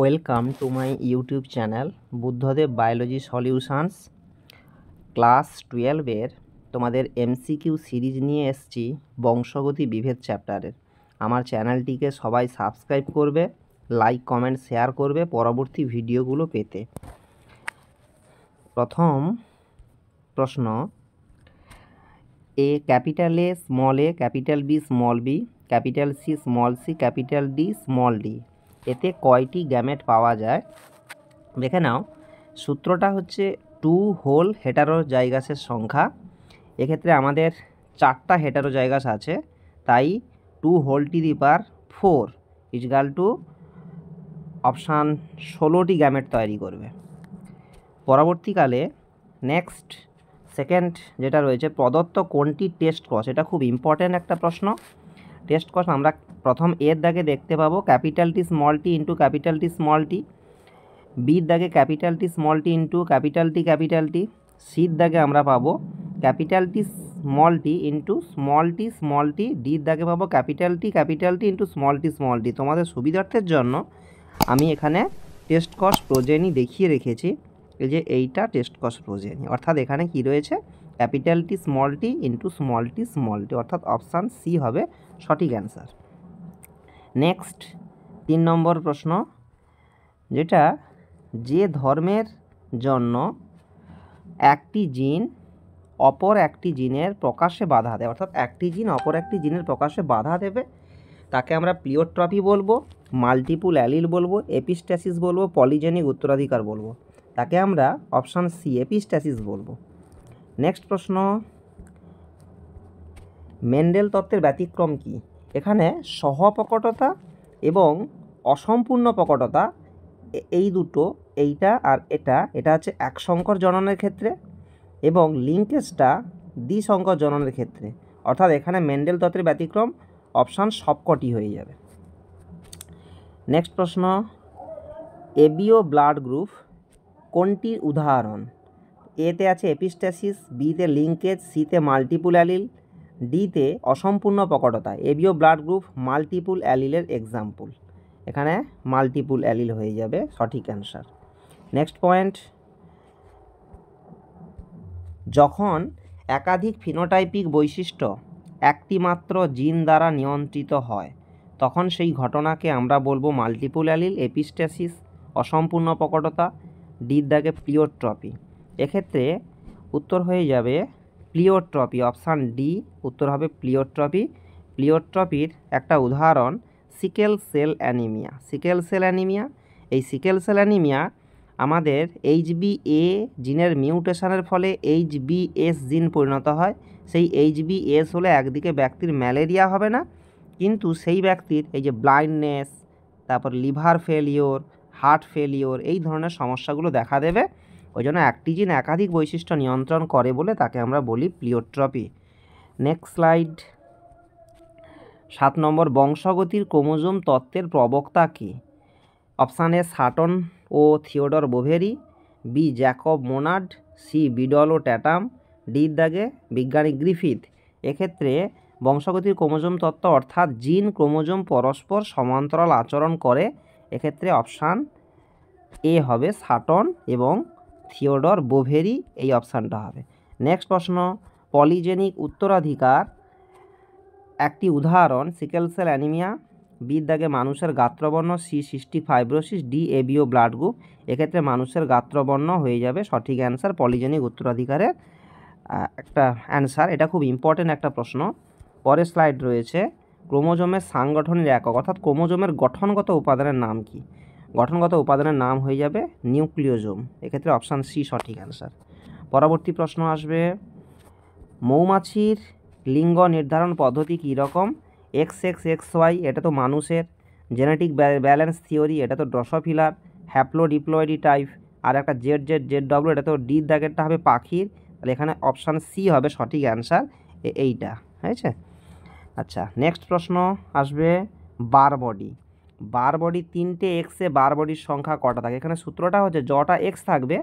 Welcome to my YouTube channel Buddhadeb biology solutions. Class 12-এর তোমাদের MCQ series নিয়ে এসেছি বংশগতি বিভেদ চ্যাপ্টারের। আমার চ্যানেলটিকে সবাই সাবস্ক্রাইব করবে, লাইক কমেন্ট শেয়ার করবে পরবর্তী ভিডিওগুলো পেতে। প্রথম প্রশ্ন, capital A small A, capital B small B, capital C small C, capital D small D, এতে কয়টি গ্যামেট পাওয়া যায়? দেখে নাও, সূত্রটা হচ্ছে 2 হোল হেটারোজাইগাসের সংখ্যা। এক্ষেত্রে আমাদের 4টা হেটারোজাইগাস আছে, তাই 2 whole to the power 4 equal to option 16টি গ্যামেট তৈরি করবে। পরবর্তীকালে নেক্সট সেকেন্ড যেটা রয়েছে, প্রদত্ত কোনটি টেস্ট কস, এটা খুব ইম্পর্ট্যান্ট একটা প্রশ্ন। টেস্ট কস আমরা প্রথম এর দাগে দেখতে পাবো capital T small tea into capital T small tea, বির দাগে capital T small tea into capital T, সির দাগে আমরা পাবো capital T small tea into small tea, ডির দাগে পাবো capital T into small tea. তোমাদের সুবিধার্থের জন্য আমি এখানে টেস্ট কস প্রোজেনি দেখিয়ে রেখেছি, এই যে এইটা টেস্ট কস প্রোজেনি, অর্থাৎ এখানে কি রয়েছে capital T into small tea, অর্থাৎ অপশান সি হবে সঠিক অ্যান্সার। নেক্সট 3 নম্বর প্রশ্ন, যেটা যে ধর্মের জন্য একটি জিন অপর একটি জিনের প্রকাশে বাধা দেয়, অর্থাৎ একটি জিন অপর একটি জিনের প্রকাশে বাধা দেবে, তাকে আমরা প্লিওট্রপি বলবো, মাল্টিপুল অ্যালিল বলবো, এপিস্ট্যাসিস বলবো, পলিজেনিক উত্তরাধিকার বলবো, তাকে আমরা অপশান সি এপিস্ট্যাসিস বলবো। নেক্সট প্রশ্ন, মেন্ডেল তত্ত্বের ব্যতিক্রম কি? এখানে সহপ্রকটতা এবং অসম্পূর্ণ প্রকটতা, এই দুটো, এইটা আর এটা হচ্ছে এক সংকর জননের ক্ষেত্রে, এবং লিঙ্কেজটা দ্বিসংকর জননের ক্ষেত্রে, অর্থাৎ এখানে মেন্ডেল তত্ত্বের ব্যতিক্রম অপশান সবকটি হয়ে যাবে। নেক্সট প্রশ্ন, এবিও ব্লাড গ্রুপ কোনটির উদাহরণ? এতে আছে এপিস্ট্যাসিস, বিতে লিঙ্কেজ, সিতে মাল্টিপুল অ্যালিল, ডিতে অসম্পূর্ণ প্রকটতা। এবিও ব্লাড গ্রুপ মাল্টিপুল অ্যালিলের এক্সাম্পল, এখানে মাল্টিপুল অ্যালিল হয়ে যাবে সঠিক অ্যান্সার। নেক্সট পয়েন্ট, যখন একাধিক ফিনোটাইপিক বৈশিষ্ট্য একটি মাত্র জিন দ্বারা নিয়ন্ত্রিত হয়, তখন সেই ঘটনাকে আমরা বলবো মাল্টিপুল অ্যালিল, এপিস্ট্যাসিস, অসম্পূর্ণ প্রকটতা, ডির দাগে প্লিওট্রপি। এক্ষেত্রে উত্তর হয়ে যাবে প্লিওট্রপি, অপশান ডি উত্তর হবে প্লিওট্রপি। প্লিওট্রপির একটা উদাহরণ সিকেল সেল অ্যানিমিয়া। এই সিকেল সেল অ্যানিমিয়া আমাদের HbA জিনের মিউটেশনের ফলে HbS জিন পরিণত হয়। সেই HbS হলে একদিকে ব্যক্তির ম্যালেরিয়া হবে না, কিন্তু সেই ব্যক্তির এই যে ব্লাইন্ডনেস, তারপর লিভার ফেলিওর, হার্ট ফেলিওর, এই ধরনের সমস্যাগুলো দেখা দেবে। ওই জন্য একটি জিন একাধিক বৈশিষ্ট্য নিয়ন্ত্রণ করে বলে তাকে আমরা বলি প্লিওট্রপি। নেক্সট স্লাইড, 7 নম্বর, বংশগতির ক্রোমোজোম তত্ত্বের প্রবক্তা কে? অপশান এ সাটন ও Theodor Boveri, B Jacob Monod, C Beadle ও ট্যাটাম, ডির দাগে বিজ্ঞানী গ্রিফিথ। এক্ষেত্রে বংশগতির ক্রোমোজোম তত্ত্ব অর্থাৎ জিন ক্রোমোজোম পরস্পর সমান্তরাল আচরণ করে, এক্ষেত্রে অপশান এ হবে সাটন এবং থিওডর বোভেরি, এই অপশানটা হবে। নেক্সট প্রশ্ন, পলিজেনিক উত্তরাধিকার একটি উদাহরণ সিকেল সেল অ্যানিমিয়া, বির দাগে মানুষের গাত্রবর্ণ, C cystic fibrosis, D ABO blood group. এক্ষেত্রে মানুষের গাত্রবর্ণ হয়ে যাবে সঠিক অ্যান্সার, পলিজেনিক উত্তরাধিকারের একটা অ্যান্সার। এটা খুব ইম্পর্টেন্ট একটা প্রশ্ন। পরের স্লাইড রয়েছে ক্রোমোজোমের সাংগঠনিক একক, অর্থাৎ ক্রোমোজোমের গঠনগত উপাদানের নাম কি? গঠনগত উপাদানের নাম হয়ে যাবে নিউক্লিওজোম, এক্ষেত্রে অপশান সি সঠিক অ্যান্সার। পরবর্তী প্রশ্ন আসবে, মৌমাছির লিঙ্গ নির্ধারণ পদ্ধতি কী রকম? XXXY এটা তো মানুষের, জেনেটিক ব্যালেন্স থিওরি এটা তো ড্রসোফিলার, হ্যাপ্লোডিপ্লয়েডি টাইপ, আর একটা ZZZW এটা তো ডির দাগেরটা হবে পাখির, তাহলে এখানে অপশান সি হবে সঠিক অ্যান্সার, এইটা হয়েছে। আচ্ছা, নেক্সট প্রশ্ন আসবে বার বডি। 3টে এক্সে বার বডির সংখ্যা কটা থাকে? এখানে সূত্রটা হচ্ছে যটা এক্স থাকবে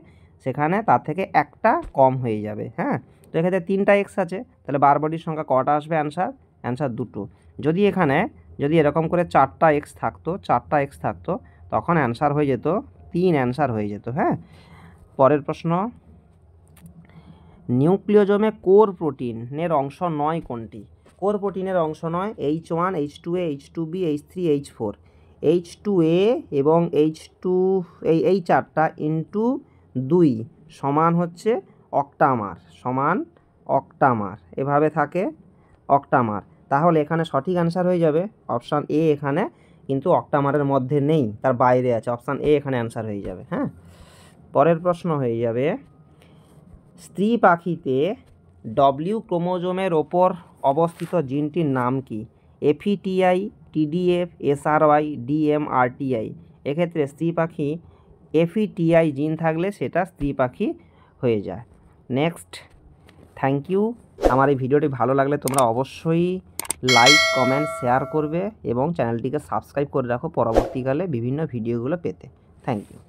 সেখানে তার থেকে একটা কম হয়ে যাবে। হ্যাঁ, তো এক্ষেত্রে 3টা এক্স আছে, তাহলে বার বডির সংখ্যা কটা আসবে? অ্যান্সার 2টো। যদি এখানে এরকম করে 4টা এক্স থাকতো তখন অ্যান্সার হয়ে যেত 3 অ্যান্সার হয়ে যেত। হ্যাঁ, পরের প্রশ্ন, নিউক্লিওজোমে কোর প্রোটিনের অংশ নয় কোনটি? কোর প্রোটিনের অংশ নয় H1, H2A, H2B, H3, H4। H2A এবং H2 এই চারটা ইন্টু 2 সমান হচ্ছে অক্টামার, সমান অক্টামার, এভাবে থাকে অক্টামার। তাহলে এখানে সঠিক অ্যান্সার হয়ে যাবে অপশান এ। এখানে কিন্তু অক্টামারের মধ্যে নেই, তার বাইরে আছে, অপশান এ এখানে অ্যান্সার হয়ে যাবে। হ্যাঁ, পরের প্রশ্ন হয়ে যাবে, স্ত্রী পাখিতে ডব্লিউ ক্রোমোজোমের ওপর অবস্থিত জিনটির নাম কি? FETI, TDF, SRY, DMRTI। এক্ষেত্রে স্ত্রী পাখি FETI জিন থাকলে সেটা স্ত্রী পাখি হয়ে যায়। Next, thank you. আমার এই ভিডিওটি ভালো লাগলে তোমরা অবশ্যই লাইক, কমেন্ট, শেয়ার করবে এবং চ্যানেলটিকে সাবস্ক্রাইব করে রাখো পরবর্তীকালে বিভিন্ন ভিডিওগুলো পেতে। Thank you.